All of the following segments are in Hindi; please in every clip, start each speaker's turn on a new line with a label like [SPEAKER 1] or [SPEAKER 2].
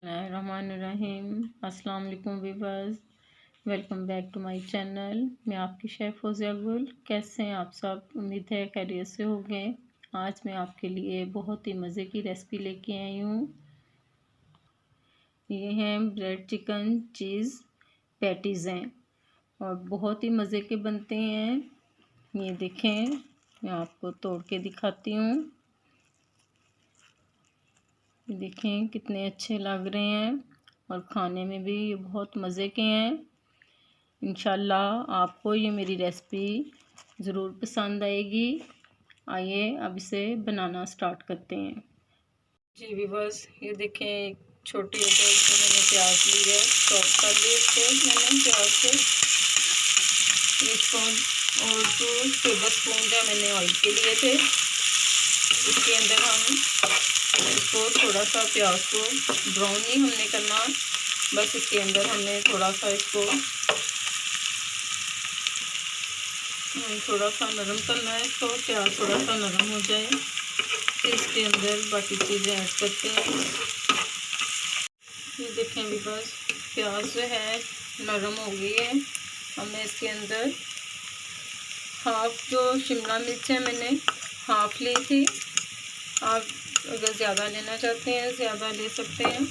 [SPEAKER 1] रहमानुर्रहीम। अस्सलाम वालेकुम viewers, welcome back to my channel. मैं आपकी शेफ़ फौजिया गुल। कैसे हैं आप सब? उम्मीद है खैरियत से हो गए। आज मैं आपके लिए बहुत ही मज़े की रेसिपी लेके आई हूँ। ये हैं ब्रेड चिकन चीज़ पैटीज़ हैं और बहुत ही मज़े के बनते हैं। ये देखें, मैं आपको तोड़ के दिखाती हूँ। देखें कितने अच्छे लग रहे हैं और खाने में भी ये बहुत मज़े के हैं। इंशाल्लाह आपको ये मेरी रेसिपी ज़रूर पसंद आएगी। आइए अब इसे बनाना स्टार्ट करते हैं। जी व्यूअर्स, ये देखें एक छोटी अदरक को मैंने प्याज ली है, चॉप कर लिए इसको मैंने प्याज को। एक स्पून और 2 टेबल स्पून जो मैंने ऑयल के लिए थे, इसके अंदर हम इसको थोड़ा सा प्याज को ब्राउन नहीं हमने करना, बस इसके अंदर हमने थोड़ा सा इसको थोड़ा सा नरम करना है। इसको प्याज थोड़ा सा नरम हो जाए फिर इसके अंदर बाकी चीज़ें ऐड करते हैं। ये देखें भी बस प्याज जो है नरम हो गई है। अब मैं इसके अंदर हाफ जो शिमला मिर्च है मैंने हाफ ली थी। आप अगर ज़्यादा लेना चाहते हैं ज़्यादा ले सकते हैं।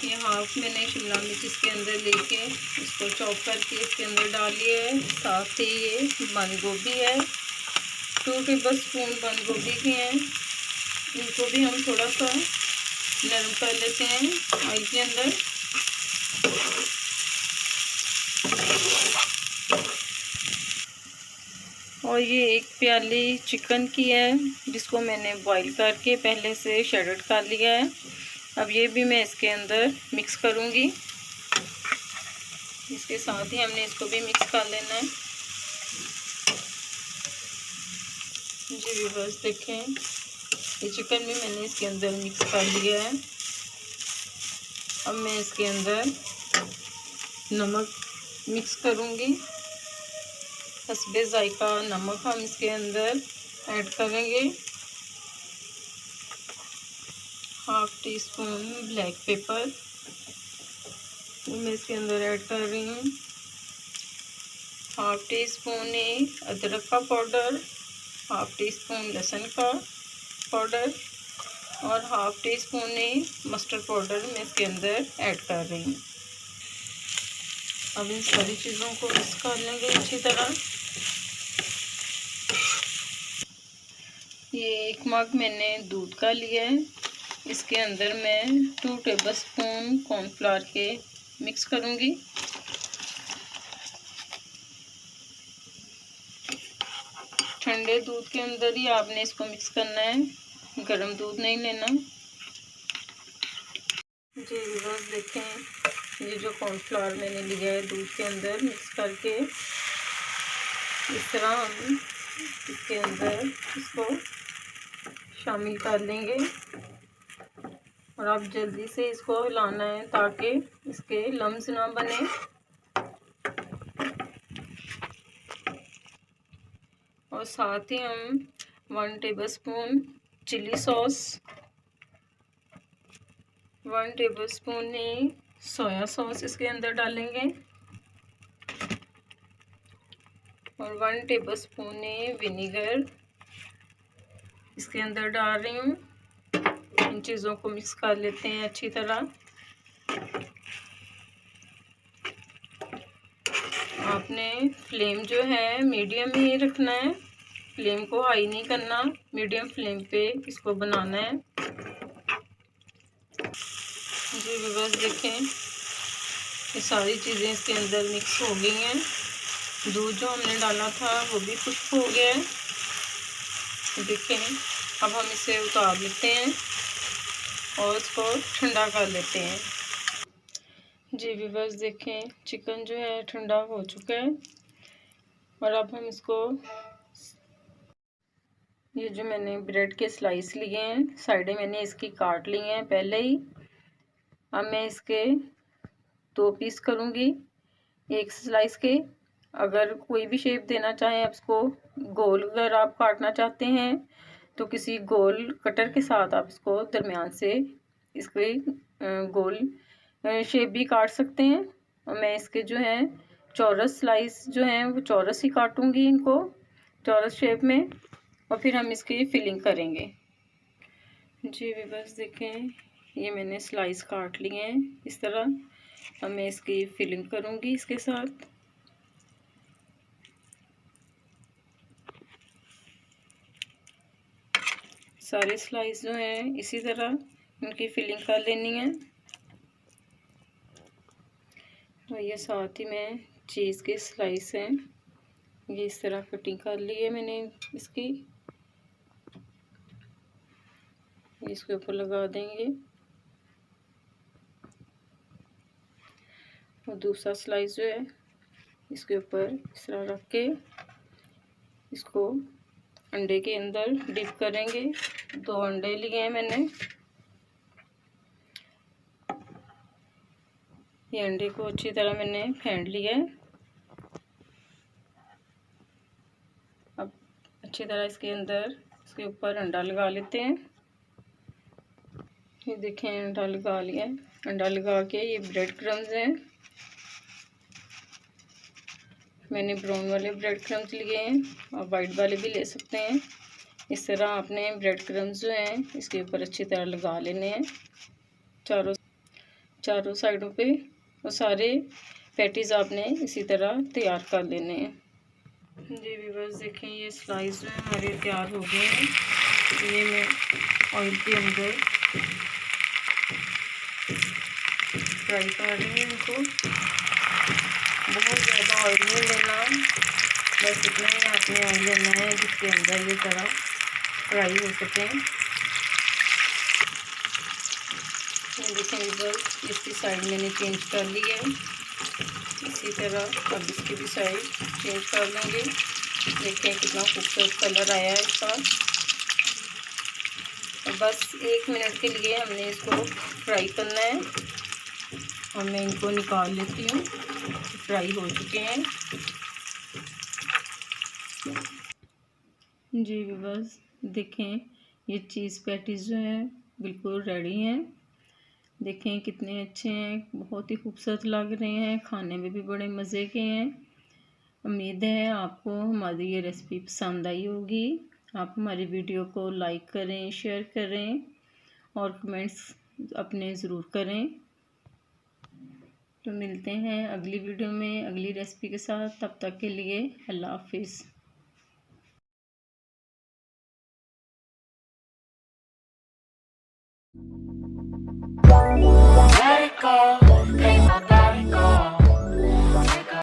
[SPEAKER 1] ये हाफ मैंने शिमला मिर्च इसके अंदर लेके इसको चॉप करके इसके अंदर डाल लिया है। साथ ही ये बंद गोभी है, 2 टेबल स्पून बंद गोभी के हैं। इनको भी हम थोड़ा सा नरम कर लेते हैं ऑयल के अंदर। और ये एक प्याली चिकन की है जिसको मैंने बॉईल करके पहले से शेडेड कर लिया है। अब ये भी मैं इसके अंदर मिक्स करूँगी। इसके साथ ही हमने इसको भी मिक्स कर लेना है। जी व्यूअर्स देखें, ये चिकन भी मैंने इसके अंदर मिक्स कर लिया है। अब मैं इसके अंदर नमक मिक्स करूँगी। हस्बे जायका नमक हम इसके अंदर ऐड करेंगे। Half tea spoon black pepper मैं इसके अंदर ऐड कर रही हूँ। हाफ टी स्पून अदरक का पाउडर, हाफ टी स्पून लहसुन का पाउडर और half tea spoon mustard powder मैं इसके अंदर ऐड कर रही हूँ। अब इन सारी चीज़ों को मिक्स कर लेंगे अच्छी तरह। ये एक मग मैंने दूध का लिया है, इसके अंदर मैं 2 टेबल स्पून कॉर्नफ्लावर के मिक्स करूँगी। ठंडे दूध के अंदर ही आपने इसको मिक्स करना है, गर्म दूध नहीं लेना। जी व्यूअर्स देखें, ये जो कॉर्नफ्लावर मैंने लिया है दूध के अंदर मिक्स करके इस तरह हम इसके अंदर इसको शामिल कर लेंगे। और आप जल्दी से इसको हिलाना है ताकि इसके लम्स ना बने। और साथ ही हम 1 tablespoon chili sauce, 1 tablespoon soya sauce इसके अंदर डालेंगे और 1 टेबल स्पून विनीगर इसके अंदर डाल रही हूँ। इन चीज़ों को मिक्स कर लेते हैं अच्छी तरह। आपने फ्लेम जो है मीडियम ही रखना है, फ्लेम को हाई नहीं करना, मीडियम फ्लेम पे इसको बनाना है। जी व्यूअर्स देखें, ये सारी चीज़ें इसके अंदर मिक्स हो गई हैं। दूध जो हमने डाला था वो भी खुश्क हो गया है। देखें, अब हम इसे उतार लेते हैं और इसको ठंडा कर लेते हैं। जी व्यूअर्स देखें, चिकन जो है ठंडा हो चुका है और अब हम इसको, ये जो मैंने ब्रेड के स्लाइस लिए हैं साइडें मैंने इसकी काट ली हैं पहले ही। अब मैं इसके 2 पीस करूँगी एक स्लाइस के। अगर कोई भी शेप देना चाहें आप इसको, गोल अगर आप काटना चाहते हैं तो किसी गोल कटर के साथ आप इसको दरमियान से इसके गोल शेप भी काट सकते हैं। और मैं इसके जो है चौरस स्लाइस जो हैं वो चौरस ही काटूंगी, इनको चौरस शेप में, और फिर हम इसकी फिलिंग करेंगे। जी बस देखें, ये मैंने स्लाइस काट लिए हैं इस तरह। अब मैं इसकी फिलिंग करूंगी इसके साथ। सारे स्लाइस जो हैं इसी तरह उनकी फिलिंग कर लेनी है। और ये साथ ही मैं चीज़ के स्लाइस हैं, ये इस तरह कटिंग कर ली है मैंने इसकी। इसके ऊपर लगा देंगे और दूसरा स्लाइस जो है इसके ऊपर इस तरह रख के इसको अंडे के अंदर डिप करेंगे। 2 अंडे लिए हैं मैंने। ये अंडे को अच्छी तरह मैंने फेंट लिया है। अब अच्छी तरह इसके अंदर इसके ऊपर अंडा लगा लेते हैं। ये देखें, अंडा लगा लिया है। अंडा लगा के ये ब्रेड क्रम्स हैं, मैंने ब्राउन वाले ब्रेड क्रम्स लिए हैं और वाइट वाले भी ले सकते हैं। इस तरह आपने ब्रेड क्रम्स जो हैं इसके ऊपर अच्छी तरह लगा लेने हैं चारों साइडों पे। और सारे पैटीज आपने इसी तरह तैयार कर लेने हैं। जी व्यूअर्स देखें, ये स्लाइस जो है हमारे तैयार हो गए हैं। ये मैं ऑयल के अंदर फ्राई कर रही हूँ इनको। बहुत ज़्यादा ऑयल नहीं लेना, बस इतना ही आपने ऑयल लेना है जिसके अंदर ये तरह फ्राई हो सकें। देखें व्यूअर्स, इसकी साइड मैंने चेंज कर ली है। इसी तरह अब इसकी भी साइड चेंज कर लेंगे। देखें कितना खूबसूरत कलर आया है इसका। और बस 1 मिनट के लिए हमने इसको फ्राई करना है। और मैं इनको निकाल लेती हूँ, फ्राई हो चुके हैं। जी व्यूअर्स देखें, ये चीज़ पैटीज जो हैं बिल्कुल रेडी हैं। देखें कितने अच्छे हैं, बहुत ही खूबसूरत लग रहे हैं, खाने में भी बड़े मज़े के हैं। उम्मीद है आपको हमारी ये रेसिपी पसंद आई होगी। आप हमारी वीडियो को लाइक करें, शेयर करें और कमेंट्स अपने ज़रूर करें। तो मिलते हैं अगली वीडियो में अगली रेसिपी के साथ। तब तक के लिए अल्लाह हाफिज़। Let it go.